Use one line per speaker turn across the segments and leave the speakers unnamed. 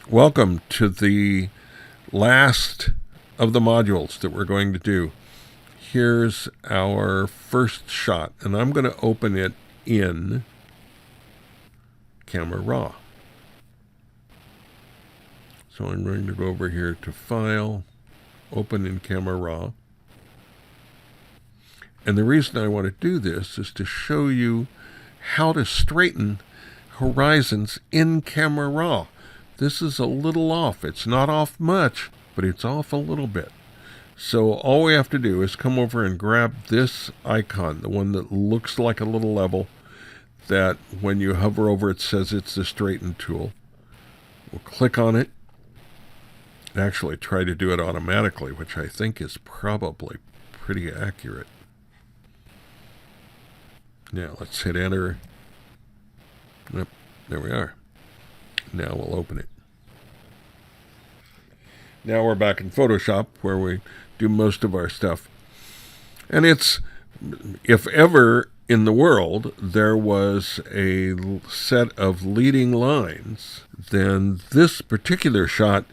Welcome to the last of the modules that we're going to do. Here's our first shot, and I'm going to open it in Camera Raw. So I'm going to go over here to File, Open in Camera Raw. And the reason I want to do this is to show you how to straighten horizons in Camera Raw. This is a little off. It's not off much, but it's off a little bit. So all we have to do is come over and grab this icon, the one that looks like a little level, that when you hover over it says it's the straighten tool. We'll click on it and actually try to do it automatically, which I think is probably pretty accurate. Now let's hit enter. Yep, there we are. Now we'll open it. Now we're back in Photoshop where we do most of our stuff. And it's, if ever in the world there was a set of leading lines, then this particular shot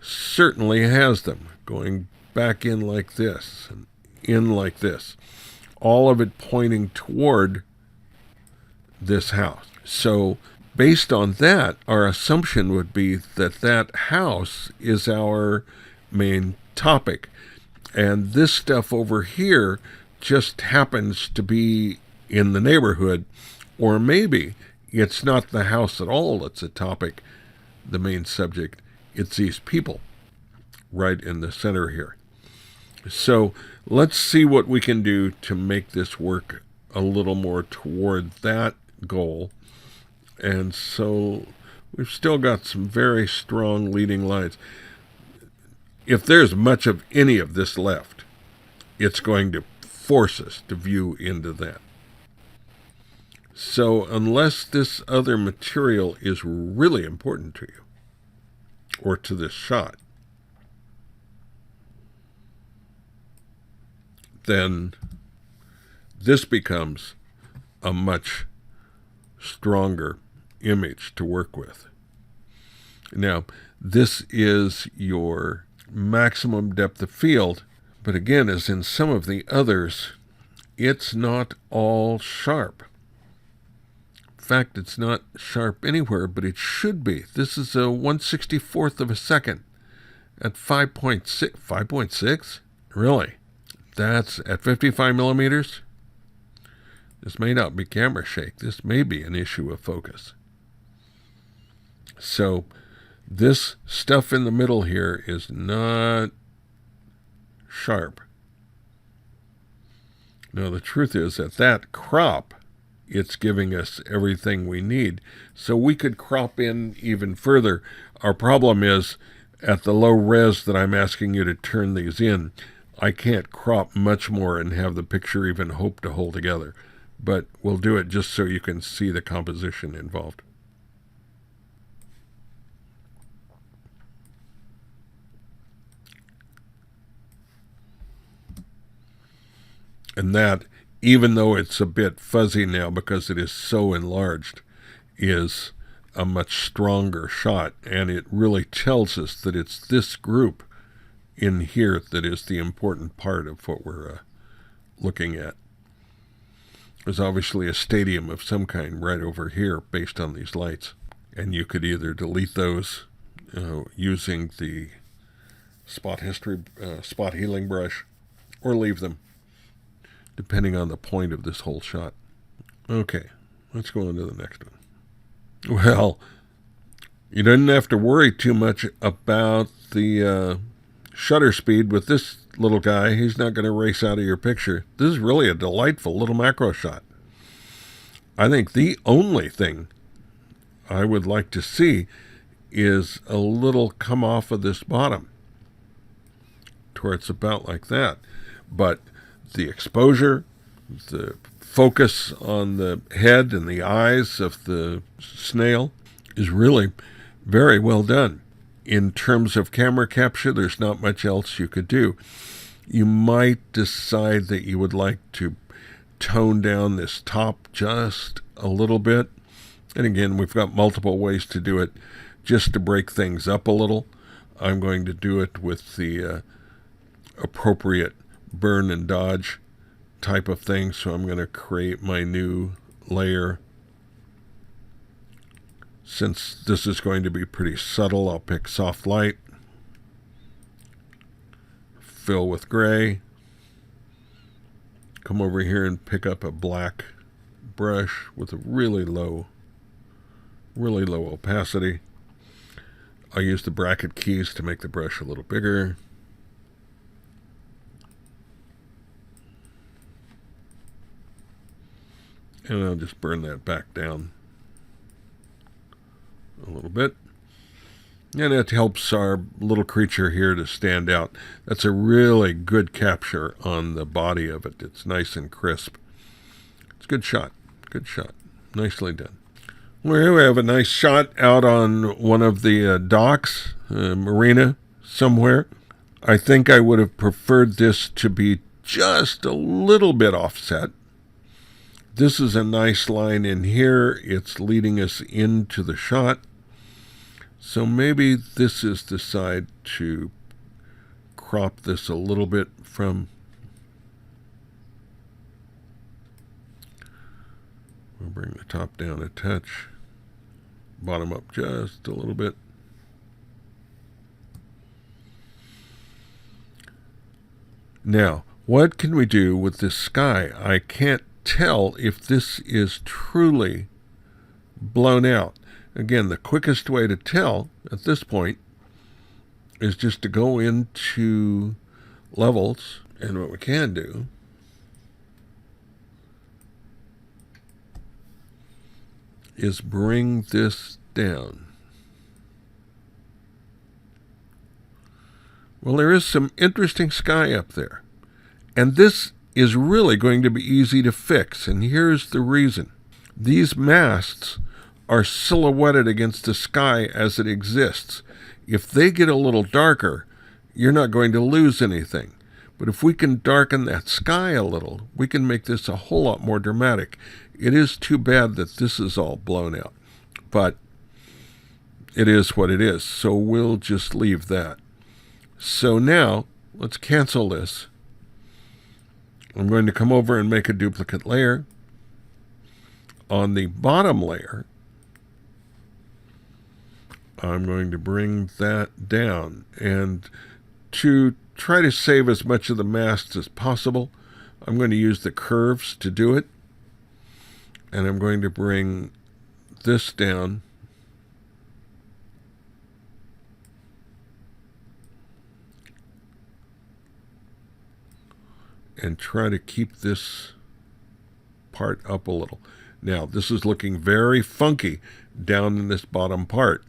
certainly has them, going back in like this and in like this. All of it pointing toward this house. So based on that, our assumption would be that that house is our main topic. And this stuff over here just happens to be in the neighborhood, or maybe it's not the house at all that's a topic, the main subject. It's these people right in the center here. So let's see what we can do to make this work a little more toward that goal. And so we've still got some very strong leading lines. If there's much of any of this left, it's going to force us to view into that. So unless this other material is really important to you, or to this shot, then this becomes a much stronger image to work with. Now, this is your maximum depth of field, but again, as in some of the others, it's not all sharp. In fact, it's not sharp anywhere, but it should be. This is a 1/64th of a second at 5.6. 5.6? Really? That's at 55 millimeters? This may not be camera shake. This may be an issue of focus. So this stuff in the middle here is not sharp. Now the truth is at that crop, it's giving us everything we need. So we could crop in even further. Our problem is at the low res that I'm asking you to turn these in, I can't crop much more and have the picture even hope to hold together. But we'll do it just so you can see the composition involved. And that, even though it's a bit fuzzy now because it is so enlarged, is a much stronger shot. And it really tells us that it's this group in here that is the important part of what we're looking at. There's obviously a stadium of some kind right over here based on these lights. And you could either delete those using the spot healing brush, or leave them, depending on the point of this whole shot. Okay, let's go on to the next one. Well, you didn't have to worry too much about the shutter speed with this little guy. He's not going to race out of your picture. This is really a delightful little macro shot. I think the only thing I would like to see is a little come off of this bottom to where it's about like that. But the exposure, the focus on the head and the eyes of the snail is really very well done. In terms of camera capture, there's not much else you could do. You might decide that you would like to tone down this top just a little bit. And again, we've got multiple ways to do it. just to break things up a little, I'm going to do it with the appropriate burn and dodge type of thing. So I'm going to create my new layer. Since this is going to be pretty subtle, I'll pick soft light, fill with gray, come over here and pick up a black brush with a really low opacity. I'll use the bracket keys to make the brush a little bigger. And I'll just burn that back down a little bit. And it helps our little creature here to stand out. That's a really good capture on the body of it. It's nice and crisp. It's a good shot. Good shot. Nicely done. Well, here we have a nice shot out on one of the docks, marina somewhere. I think I would have preferred this to be just a little bit offset. This is a nice line in here. It's leading us into the shot. So maybe this is the side to crop this a little bit from. We'll bring the top down a touch, bottom up just a little bit. Now, what can we do with this sky? I can't tell if this is truly blown out. Again, the quickest way to tell at this point is just to go into levels, and what we can do is bring this down. Well, there is some interesting sky up there, and this is really going to be easy to fix, and here's the reason. These masts are silhouetted against the sky as it exists. If they get a little darker, you're not going to lose anything. But if we can darken that sky a little, we can make this a whole lot more dramatic. It is too bad that this is all blown out, but it is what it is, so we'll just leave that. So now, let's cancel this. I'm going to come over and make a duplicate layer. On the bottom layer, I'm going to bring that down. And to try to save as much of the mast as possible, I'm going to use the curves to do it. And I'm going to bring this down. And try to keep this part up a little. Now, this is looking very funky down in this bottom part.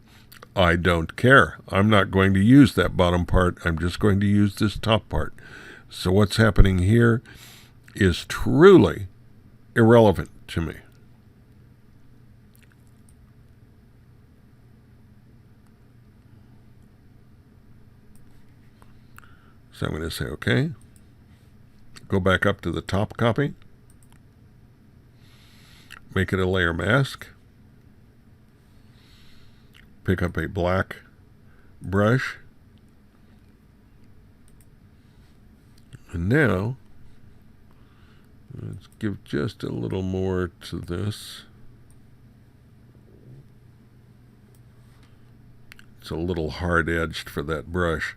I don't care. I'm not going to use that bottom part. I'm just going to use this top part. So what's happening here is truly irrelevant to me. So I'm going to say okay. Go back up to the top copy. Make it a layer mask. Pick up a black brush. And now, let's give just a little more to this. It's a little hard-edged for that brush.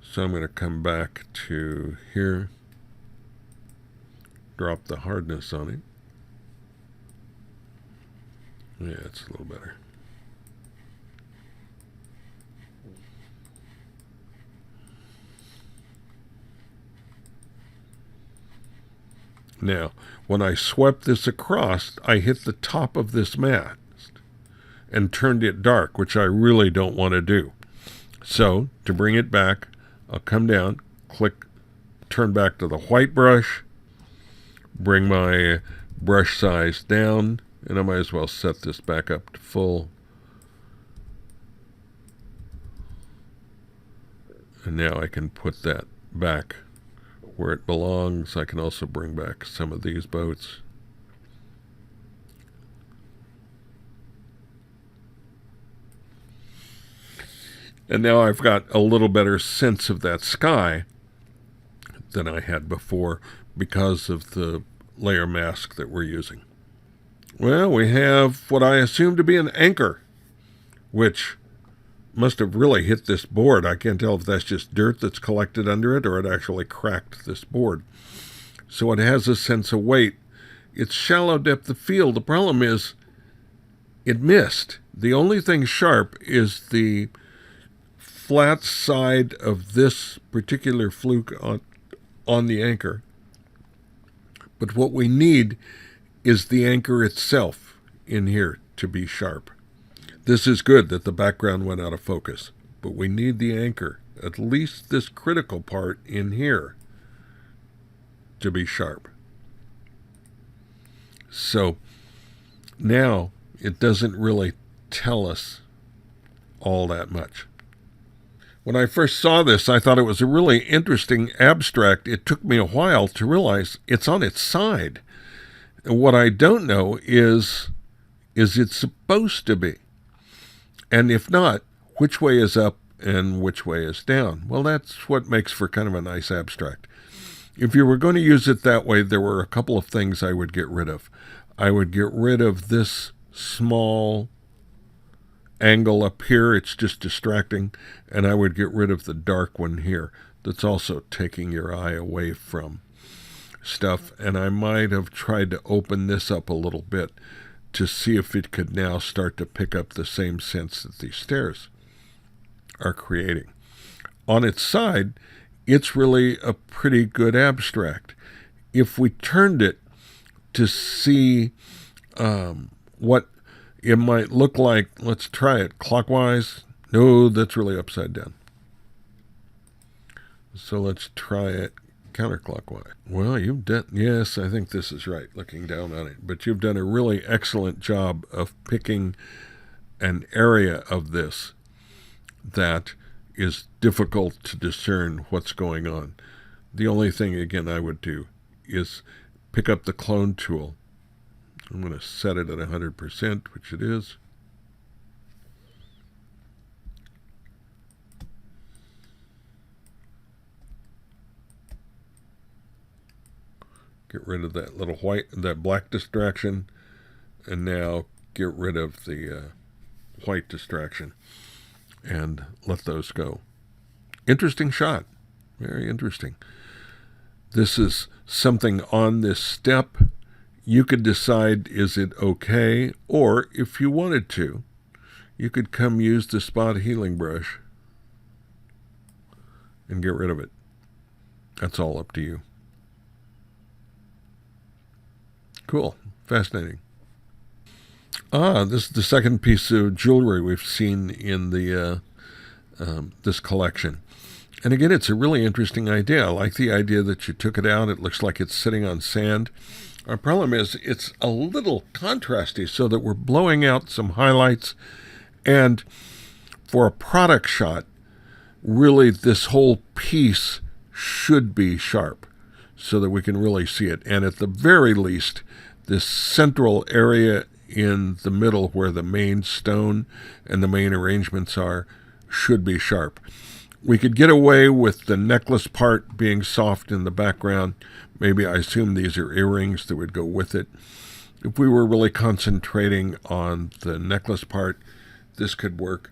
So I'm going to come back to here. Drop the hardness on it. Yeah, it's a little better. Now, when I swept this across, I hit the top of this mast and turned it dark, which I really don't want to do. So, to bring it back, I'll come down, click, turn back to the white brush, bring my brush size down, and I might as well set this back up to full. And now I can put that back where it belongs. I can also bring back some of these boats. And now I've got a little better sense of that sky than I had before because of the layer mask that we're using. Well, we have what I assume to be an anchor, which must have really hit this board. I can't tell if that's just dirt that's collected under it or it actually cracked this board. So it has a sense of weight. It's shallow depth of field. The problem is it missed. The only thing sharp is the flat side of this particular fluke on the anchor. But what we need is the anchor itself in here to be sharp. This is good that the background went out of focus, but we need the anchor, at least this critical part in here, to be sharp. So now it doesn't really tell us all that much. When I first saw this, I thought it was a really interesting abstract. It took me a while to realize it's on its side. And what I don't know is it supposed to be? And if not, which way is up and which way is down? Well, that's what makes for kind of a nice abstract. If you were going to use it that way, there were a couple of things I would get rid of. I would get rid of this small angle up here. It's just distracting. And I would get rid of the dark one here. That's also taking your eye away from stuff. And I might have tried to open this up a little bit to see if it could now start to pick up the same sense that these stairs are creating. On its side, it's really a pretty good abstract. If we turned it to see what it might look like, let's try it clockwise. No, that's really upside down. So let's try it counterclockwise. Well, you've done, yes, I think this is right, looking down on it. But you've done a really excellent job of picking an area of this that is difficult to discern what's going on. The only thing, again, I would do is pick up the clone tool. I'm going to set it at 100%, which it is. Get rid of that little that black distraction, and now get rid of the white distraction and let those go. Interesting shot. Very interesting. This is something on this step. You could decide, is it okay? Or if you wanted to, you could come use the spot healing brush and get rid of it. That's all up to you. Cool. Fascinating. This is the second piece of jewelry we've seen in the this collection. And again, it's a really interesting idea. I like the idea that you took it out. It looks like it's sitting on sand. Our problem is it's a little contrasty so that we're blowing out some highlights. And for a product shot, really this whole piece should be sharp so that we can really see it. And at the very least, this central area in the middle where the main stone and the main arrangements are should be sharp. We could get away with the necklace part being soft in the background. Maybe I assume these are earrings that would go with it. If we were really concentrating on the necklace part, this could work.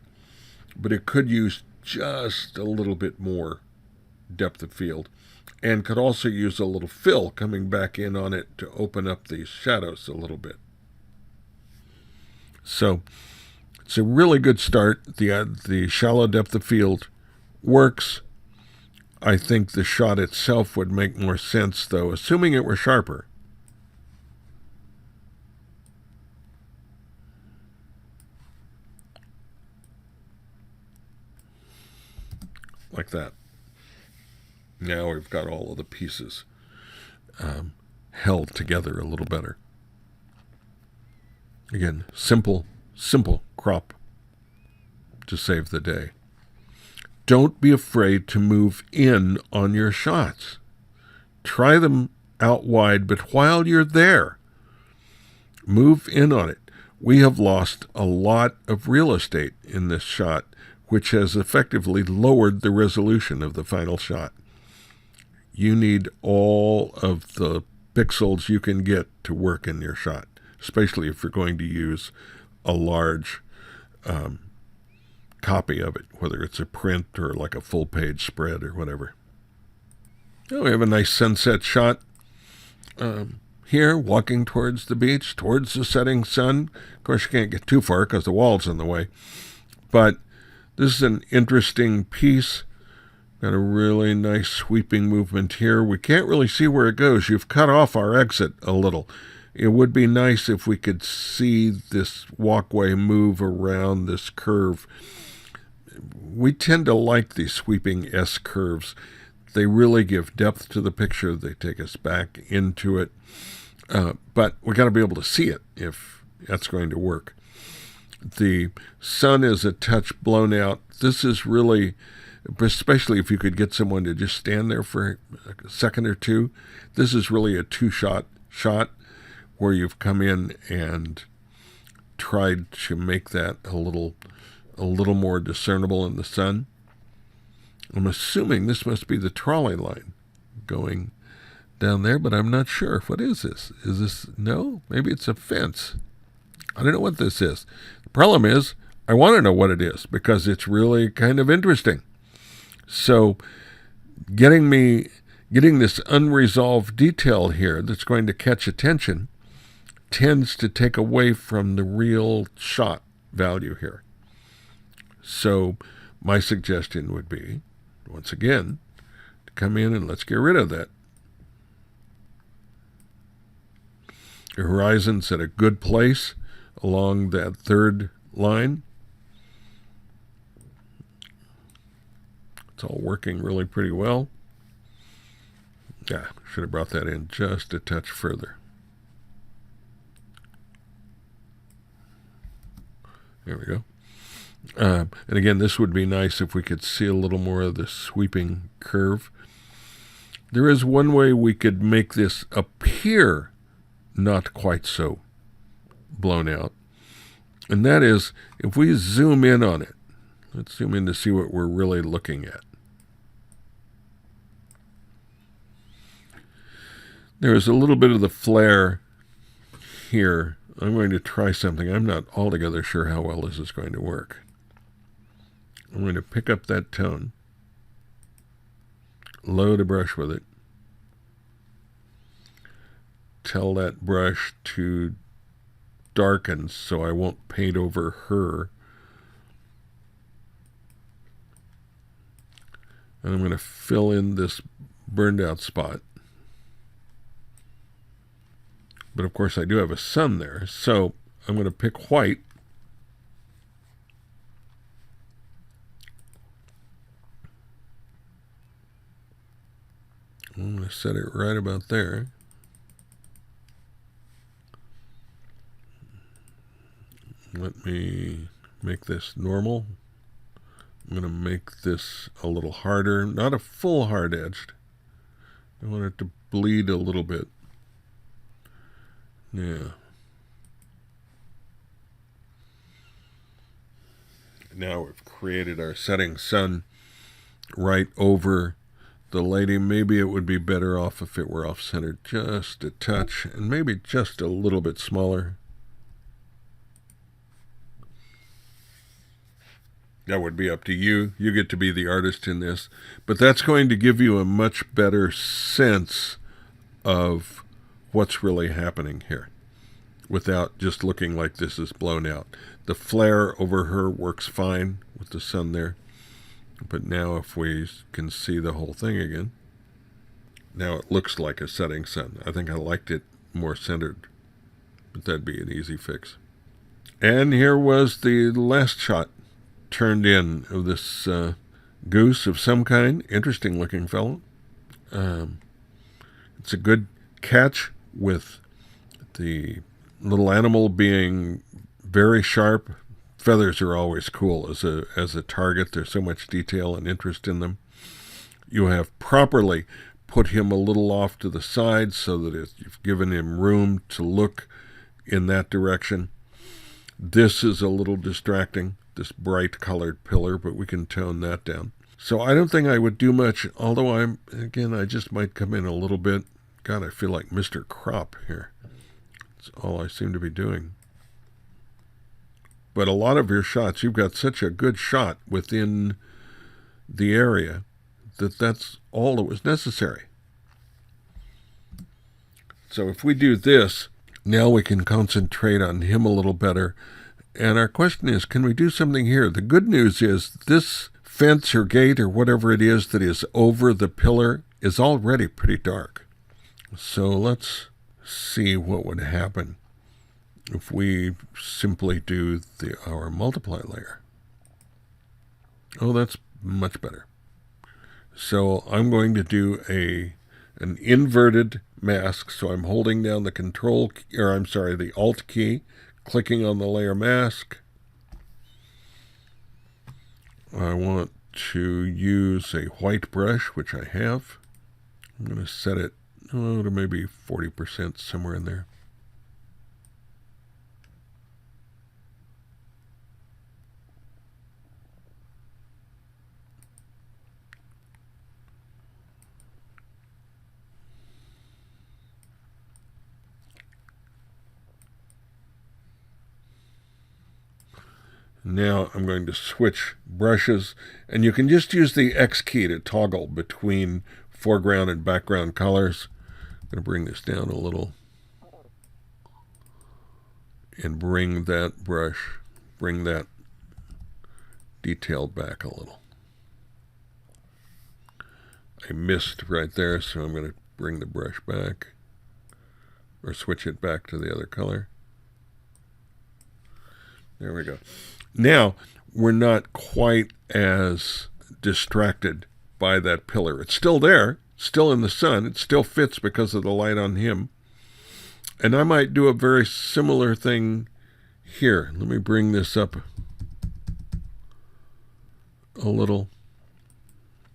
But it could use just a little bit more depth of field. And could also use a little fill coming back in on it to open up these shadows a little bit. So it's a really good start. The shallow depth of field works. I think the shot itself would make more sense, though, assuming it were sharper. Like that. Now we've got all of the pieces held together a little better. Again, simple crop to save the day. Don't be afraid to move in on your shots. Try them out wide, but while you're there, move in on it. We have lost a lot of real estate in this shot, which has effectively lowered the resolution of the final shot. You need all of the pixels you can get to work in your shot, especially if you're going to use a large copy of it, whether it's a print or like a full-page spread or whatever. Oh, we have a nice sunset shot here, walking towards the beach, towards the setting sun. Of course, you can't get too far because the wall's in the way. But this is an interesting piece. Got a really nice sweeping movement here. We can't really see where it goes. You've cut off our exit a little. It would be nice if we could see this walkway move around this curve. We tend to like these sweeping S curves. They really give depth to the picture. They take us back into it. But we got to be able to see it if that's going to work. The sun is a touch blown out. This is really, especially if you could get someone to just stand there for a second or two, this is really a two-shot shot where you've come in and tried to make that a little more discernible in the sun. I'm assuming this must be the trolley line going down there, but I'm not sure. What is this? Is this, no? Maybe it's a fence. I don't know what this is. The problem is, I want to know what it is because it's really kind of interesting. So getting this unresolved detail here that's going to catch attention tends to take away from the real shot value here. So my suggestion would be, once again, to come in and let's get rid of that. The horizon's at a good place along that third line. It's all working really pretty well. Yeah, should have brought that in just a touch further. There we go. And again, this would be nice if we could see a little more of the sweeping curve. There is one way we could make this appear not quite so blown out, and that is if we zoom in on it. Let's zoom in to see what we're really looking at. There's a little bit of the flare here. I'm going to try something. I'm not altogether sure how well this is going to work. I'm going to pick up that tone, load a brush with it, tell that brush to darken so I won't paint over her. And I'm going to fill in this burned out spot. But of course I do have a sun there, so I'm going to pick white. I'm going to set it right about there. Let me make this normal. I'm going to make this a little harder, not a full hard edged. I want it to bleed a little bit. Yeah. Now we've created our setting sun right over the lady. Maybe it would be better off if it were off-centered just a touch, and maybe just a little bit smaller. That would be up to you. You get to be the artist in this. But that's going to give you a much better sense of what's really happening here without just looking like this is blown out. The flare over her works fine with the sun there. But now if we can see the whole thing again, now it looks like a setting sun. I think I liked it more centered, but that'd be an easy fix. And here was the last shot turned in of this goose of some kind. Interesting looking fellow. It's a good catch with the little animal being very sharp. Feathers are always cool as a target. There's so much detail and interest in them. You have properly put him a little off to the side so that you've given him room to look in that direction. This is a little distracting. this bright colored pillar, but we can tone that down. So I don't think I would do much, although I just might come in a little bit. God, I feel like Mr. Crop here. That's all I seem to be doing. But a lot of your shots, you've got such a good shot within the area that's all that was necessary. So if we do this, now we can concentrate on him a little better. And our question is, can we do something here? The good news is this fence or gate or whatever it is that is over the pillar is already pretty dark. So let's see what would happen if we simply do our multiply layer. Oh, that's much better. So I'm going to do an inverted mask. So I'm holding down the Alt key, clicking on the layer mask. I want to use a white brush, which I have. I'm going to set it to maybe 40%, somewhere in there. Now I'm going to switch brushes, and you can just use the X key to toggle between foreground and background colors. I'm going to bring this down a little and bring that detail back a little. I missed right there, so I'm going to bring the brush back, or switch it back to the other color. There we go. Now, we're not quite as distracted by that pillar. It's still there, still in the sun. It still fits because of the light on him. And I might do a very similar thing here. Let me bring this up a little.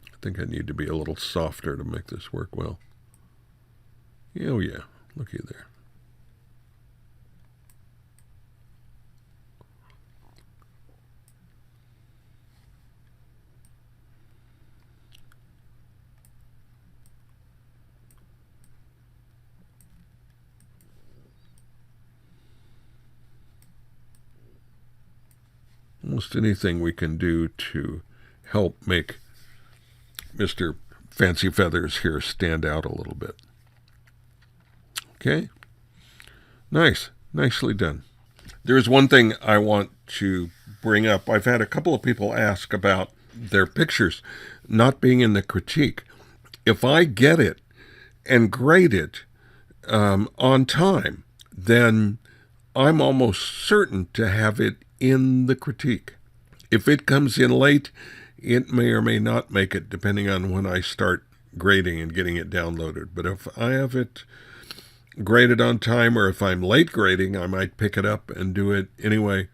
I think I need to be a little softer to make this work well. Oh yeah, looky there. Almost anything we can do to help make Mr. Fancy Feathers here stand out a little bit. Okay? Nice. Nicely done. There's one thing I want to bring up. I've had a couple of people ask about their pictures not being in the critique. If I get it and grade it on time, then I'm almost certain to have it in the critique. If it comes in late, it may or may not make it, depending on when I start grading and getting it downloaded. But if I have it graded on time, or if I'm late grading, I might pick it up and do it anyway.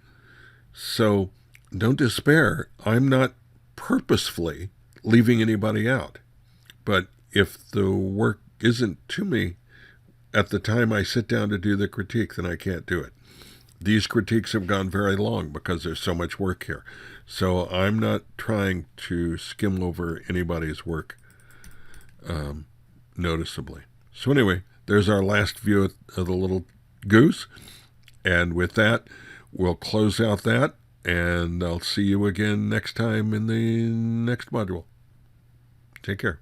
So don't despair. I'm not purposefully leaving anybody out. But if the work isn't to me at the time I sit down to do the critique, then I can't do it. These critiques have gone very long because there's so much work here. So I'm not trying to skim over anybody's work noticeably. So anyway, there's our last view of the little goose. And with that, we'll close out that, and I'll see you again next time in the next module. Take care.